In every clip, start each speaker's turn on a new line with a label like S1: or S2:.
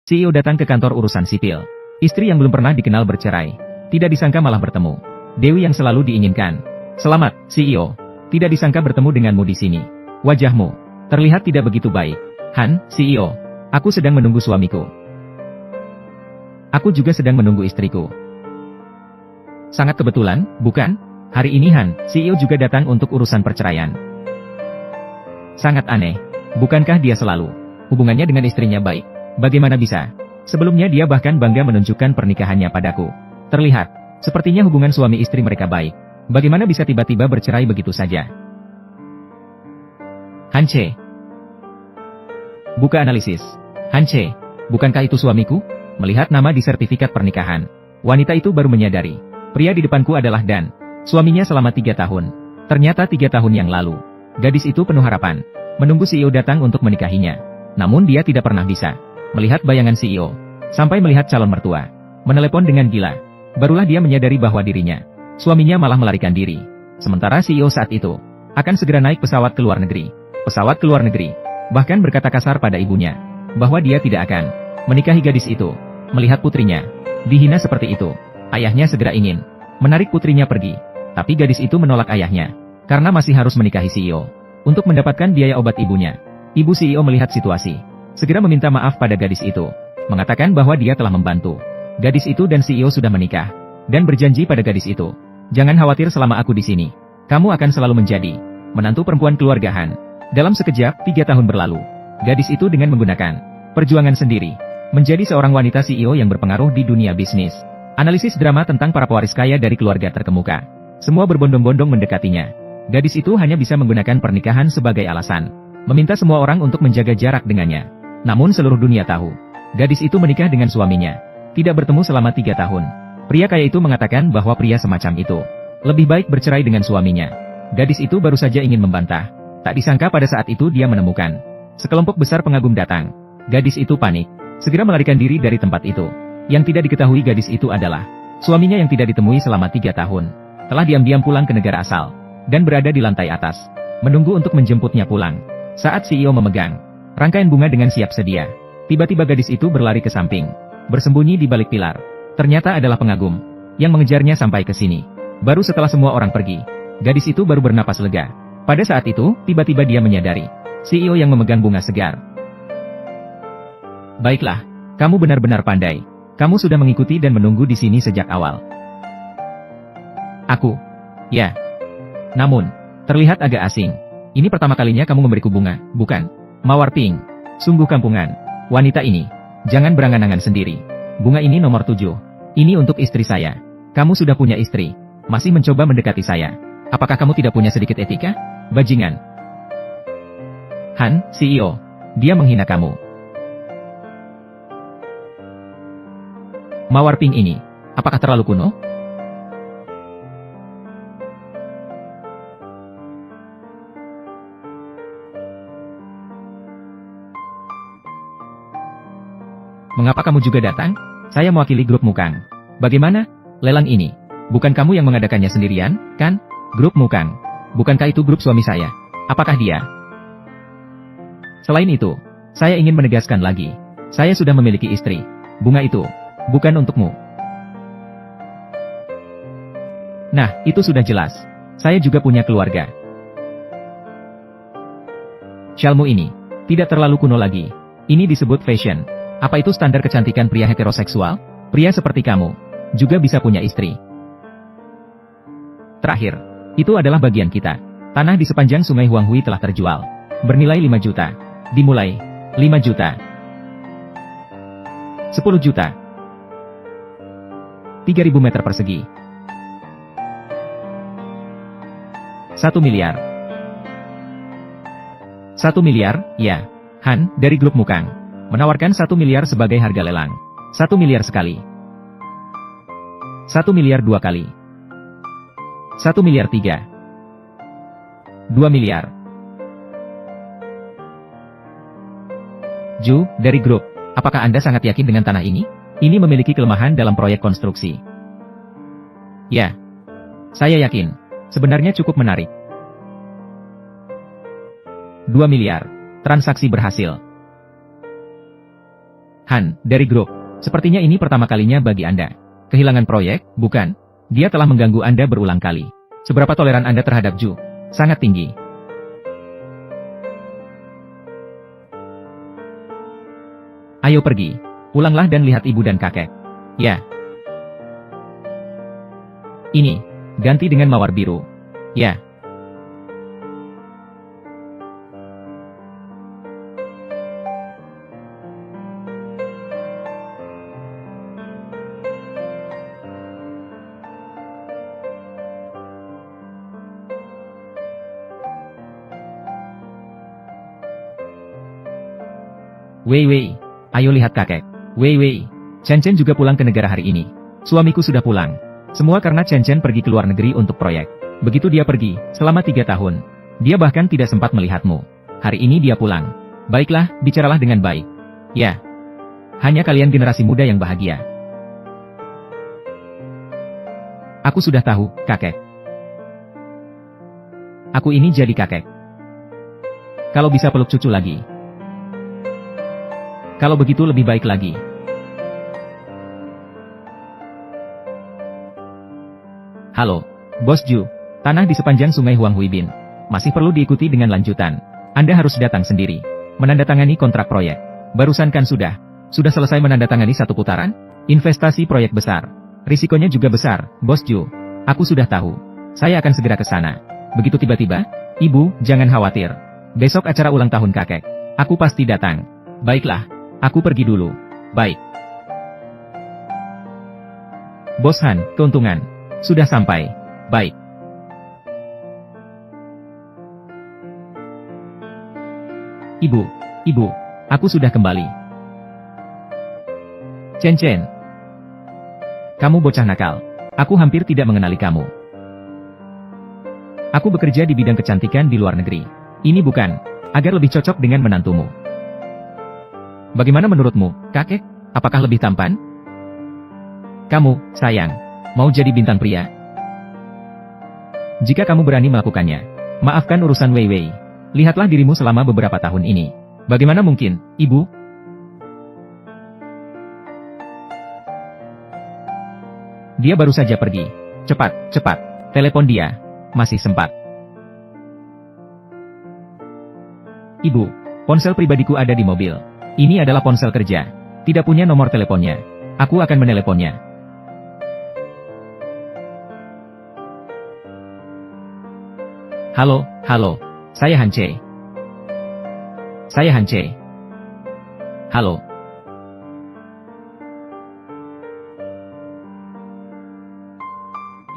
S1: CEO datang ke kantor urusan sipil. Istri yang belum pernah dikenal bercerai. Tidak disangka malah bertemu. Dewi yang selalu diinginkan. Selamat, CEO. Tidak disangka bertemu denganmu di sini. Wajahmu terlihat tidak begitu baik. Han, CEO. Aku sedang menunggu suamiku. Aku juga sedang menunggu istriku. Sangat kebetulan, bukan? Hari ini Han, CEO juga datang untuk urusan perceraian. Sangat aneh. Bukankah dia selalu hubungannya dengan istrinya baik? Bagaimana bisa? Sebelumnya dia bahkan bangga menunjukkan pernikahannya padaku. Terlihat, sepertinya hubungan suami istri mereka baik. Bagaimana bisa tiba-tiba bercerai begitu saja? Hanche. Buka analisis. Hanche, bukankah itu suamiku? Melihat nama di sertifikat pernikahan, wanita itu baru menyadari. Pria di depanku adalah Dan. Suaminya selama 3 tahun. Ternyata 3 tahun yang lalu. Gadis itu penuh harapan. Menunggu CEO datang untuk menikahinya. Namun dia tidak pernah bisa melihat bayangan CEO. Sampai melihat calon mertua menelepon dengan gila. Barulah dia menyadari bahwa dirinya, suaminya malah melarikan diri. Sementara CEO saat itu akan segera naik pesawat ke luar negeri. Pesawat ke luar negeri. Bahkan berkata kasar pada ibunya bahwa dia tidak akan menikahi gadis itu. Melihat putrinya dihina seperti itu, ayahnya segera ingin menarik putrinya pergi. Tapi gadis itu menolak ayahnya karena masih harus menikahi CEO untuk mendapatkan biaya obat ibunya. Ibu CEO melihat situasi, segera meminta maaf pada gadis itu, mengatakan bahwa dia telah membantu. Gadis itu dan CEO sudah menikah, dan berjanji pada gadis itu, jangan khawatir selama aku di sini. Kamu akan selalu menjadi menantu perempuan keluargaan. Dalam sekejap, 3 tahun berlalu. Gadis itu dengan menggunakan perjuangan sendiri, menjadi seorang wanita CEO yang berpengaruh di dunia bisnis. Analisis drama tentang para pewaris kaya dari keluarga terkemuka. Semua berbondong-bondong mendekatinya. Gadis itu hanya bisa menggunakan pernikahan sebagai alasan, meminta semua orang untuk menjaga jarak dengannya. Namun seluruh dunia tahu, gadis itu menikah dengan suaminya. Tidak bertemu selama 3 tahun. Pria kaya itu mengatakan bahwa pria semacam itu lebih baik bercerai dengan suaminya. Gadis itu baru saja ingin membantah. Tak disangka pada saat itu dia menemukan sekelompok besar pengagum datang. Gadis itu panik, segera melarikan diri dari tempat itu. Yang tidak diketahui gadis itu adalah suaminya yang tidak ditemui selama 3 tahun. Telah diam-diam pulang ke negara asal, dan berada di lantai atas, menunggu untuk menjemputnya pulang. Saat CEO memegang rangkaian bunga dengan siap sedia, tiba-tiba gadis itu berlari ke samping, bersembunyi di balik pilar. Ternyata adalah pengagum, yang mengejarnya sampai ke sini. Baru setelah semua orang pergi, gadis itu baru bernapas lega. Pada saat itu, tiba-tiba dia menyadari, CEO yang memegang bunga segar. Baiklah, kamu benar-benar pandai. Kamu sudah mengikuti dan menunggu di sini sejak awal. Aku. Ya. Namun, terlihat agak asing. Ini pertama kalinya kamu memberiku bunga, bukan? Mawar pink. Sungguh kampungan. Wanita ini. Jangan berangan-angan sendiri. Bunga ini nomor 7. Ini untuk istri saya. Kamu sudah punya istri. Masih mencoba mendekati saya. Apakah kamu tidak punya sedikit etika? Bajingan. Han, CEO. Dia menghina kamu. Mawar pink ini. Apakah terlalu kuno? Mengapa kamu juga datang? Saya mewakili grup Mukang. Bagaimana? Lelang ini. Bukan kamu yang mengadakannya sendirian, kan? Grup Mukang. Bukankah itu grup suami saya? Apakah dia? Selain itu, saya ingin menegaskan lagi. Saya sudah memiliki istri. Bunga itu bukan untukmu. Nah, itu sudah jelas. Saya juga punya keluarga. Syalmu ini tidak terlalu kuno lagi. Ini disebut fashion. Apa itu standar kecantikan pria heteroseksual? Pria seperti kamu juga bisa punya istri. Terakhir, itu adalah bagian kita. Tanah di sepanjang sungai Huanghui telah terjual. Bernilai 5 juta. Dimulai. 5 juta. 10 juta. 3.000 meter persegi. 1 miliar. 1 miliar, ya. Han, dari grup Mukang, menawarkan 1 miliar sebagai harga lelang. 1 miliar sekali. 1 miliar 2 kali. 1 miliar 3. 2 miliar. Ju, dari grup, apakah Anda sangat yakin dengan tanah ini? Ini memiliki kelemahan dalam proyek konstruksi. Ya. Saya yakin. Sebenarnya cukup menarik. 2 miliar. Transaksi berhasil. Han, dari grup. Sepertinya ini pertama kalinya bagi Anda. Kehilangan proyek, bukan? Dia telah mengganggu Anda berulang kali. Seberapa toleran Anda terhadap Ju? Sangat tinggi. Ayo pergi. Pulanglah dan lihat ibu dan kakek. Ya. Ini. Ganti dengan mawar biru. Ya. Wei, ayo lihat kakek. Wei, Chen Chen juga pulang ke negara hari ini. Suamiku sudah pulang. Semua karena Chen Chen pergi ke luar negeri untuk proyek. Begitu dia pergi, selama 3 tahun. Dia bahkan tidak sempat melihatmu. Hari ini dia pulang. Baiklah, bicaralah dengan baik. Ya. Hanya kalian generasi muda yang bahagia. Aku sudah tahu, kakek. Aku ini jadi kakek. Kalau bisa peluk cucu lagi. Kalau begitu lebih baik lagi. Halo, Bos Ju. Tanah di sepanjang sungai Huang Huibin. Masih perlu diikuti dengan lanjutan. Anda harus datang sendiri. Menandatangani kontrak proyek. Barusan kan sudah. Sudah selesai menandatangani 1 putaran? Investasi proyek besar. Risikonya juga besar, Bos Ju. Aku sudah tahu. Saya akan segera ke sana. Begitu tiba-tiba, Ibu, jangan khawatir. Besok acara ulang tahun kakek. Aku pasti datang. Baiklah. Aku pergi dulu. Baik. Bos Han, keuntungan. Sudah sampai. Baik. Ibu, aku sudah kembali. Chen Chen. Kamu bocah nakal. Aku hampir tidak mengenali kamu. Aku bekerja di bidang kecantikan di luar negeri. Ini bukan, agar lebih cocok dengan menantumu. Bagaimana menurutmu, kakek? Apakah lebih tampan? Kamu, sayang, mau jadi bintang pria? Jika kamu berani melakukannya, maafkan urusan Wei. Lihatlah dirimu selama beberapa tahun ini. Bagaimana mungkin, Ibu? Dia baru saja pergi. Cepat. Telepon dia. Masih sempat. Ibu, ponsel pribadiku ada di mobil. Ini adalah ponsel kerja. Tidak punya nomor teleponnya. Aku akan meneleponnya. Halo. Saya Han Che. Halo.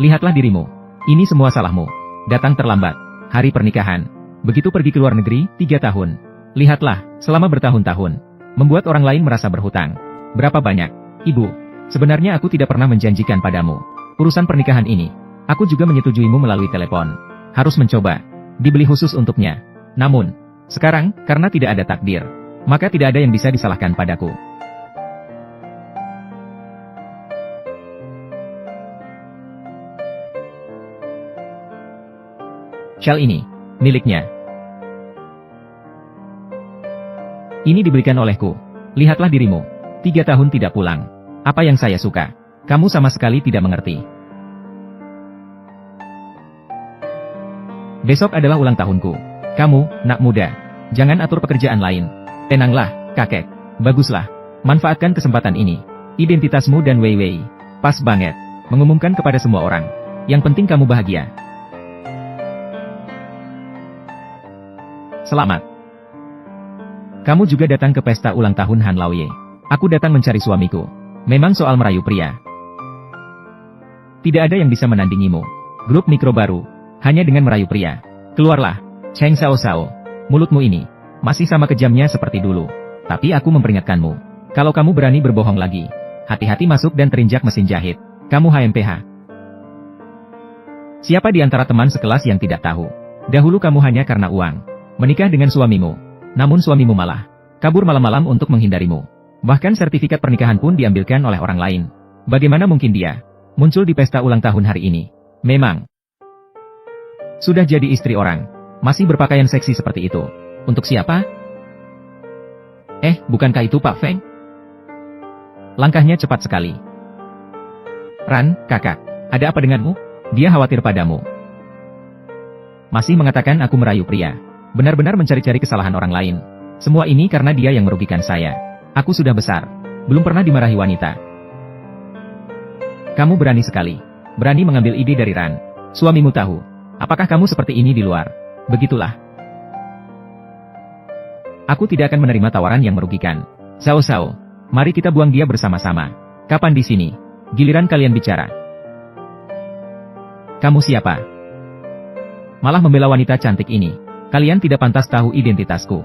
S1: Lihatlah dirimu. Ini semua salahmu. Datang terlambat. Hari pernikahan. Begitu pergi ke luar negeri, 3 tahun. Lihatlah, selama bertahun-tahun. Membuat orang lain merasa berhutang. Berapa banyak? Ibu, sebenarnya aku tidak pernah menjanjikan padamu. Urusan pernikahan ini, aku juga menyetujuimu melalui telepon. Harus mencoba. Dibeli khusus untuknya. Namun, sekarang, karena tidak ada takdir, maka tidak ada yang bisa disalahkan padaku. Shell ini, miliknya. Ini diberikan olehku. Lihatlah dirimu. 3 tahun tidak pulang. Apa yang saya suka? Kamu sama sekali tidak mengerti. Besok adalah ulang tahunku. Kamu, nak muda. Jangan atur pekerjaan lain. Tenanglah, kakek. Baguslah. Manfaatkan kesempatan ini. Identitasmu dan Wei. Pas banget. Mengumumkan kepada semua orang. Yang penting kamu bahagia. Selamat. Kamu juga datang ke pesta ulang tahun Han Laoye. Aku datang mencari suamiku. Memang soal merayu pria. Tidak ada yang bisa menandingimu. Grup mikro baru. Hanya dengan merayu pria. Keluarlah. Cheng Sao. Mulutmu ini. Masih sama kejamnya seperti dulu. Tapi aku memperingatkanmu. Kalau kamu berani berbohong lagi. Hati-hati masuk dan terinjak mesin jahit. Kamu HMPH. Siapa di antara teman sekelas yang tidak tahu? Dahulu kamu hanya karena uang. Menikah dengan suamimu. Namun suamimu malah kabur malam-malam untuk menghindarimu. Bahkan sertifikat pernikahan pun diambilkan oleh orang lain. Bagaimana mungkin dia muncul di pesta ulang tahun hari ini? Memang sudah jadi istri orang, masih berpakaian seksi seperti itu. Untuk siapa? Bukankah itu Pak Feng? Langkahnya cepat sekali. Ran, kakak. Ada apa denganmu? Dia khawatir padamu. Masih mengatakan aku merayu pria. Benar-benar mencari-cari kesalahan orang lain. Semua ini karena dia yang merugikan saya. Aku sudah besar. Belum pernah dimarahi wanita. Kamu berani sekali. Berani mengambil ide dari Ran. Suamimu tahu. Apakah kamu seperti ini di luar? Begitulah. Aku tidak akan menerima tawaran yang merugikan. Sao, mari kita buang dia bersama-sama. Kapan di sini? Giliran kalian bicara. Kamu siapa? Malah membela wanita cantik ini. Kalian tidak pantas tahu identitasku.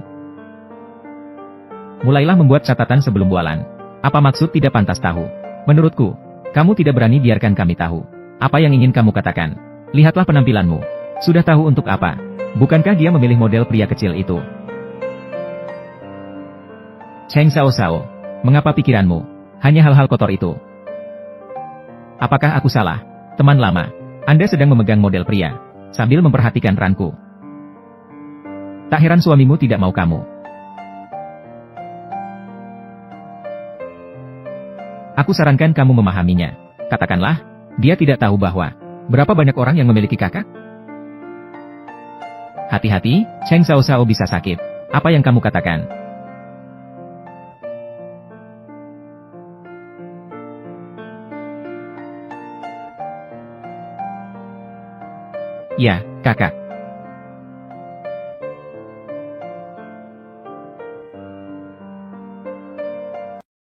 S1: Mulailah membuat catatan sebelum bualan. Apa maksud tidak pantas tahu? Menurutku, kamu tidak berani biarkan kami tahu. Apa yang ingin kamu katakan? Lihatlah penampilanmu. Sudah tahu untuk apa? Bukankah dia memilih model pria kecil itu? Cheng Sao, mengapa pikiranmu hanya hal-hal kotor itu? Apakah aku salah? Teman lama, Anda sedang memegang model pria, sambil memperhatikan Ranku. Tak heran suamimu tidak mau kamu. Aku sarankan kamu memahaminya. Katakanlah, dia tidak tahu bahwa berapa banyak orang yang memiliki kakak? Hati-hati, Cheng Sao bisa sakit. Apa yang kamu katakan? Ya, kakak.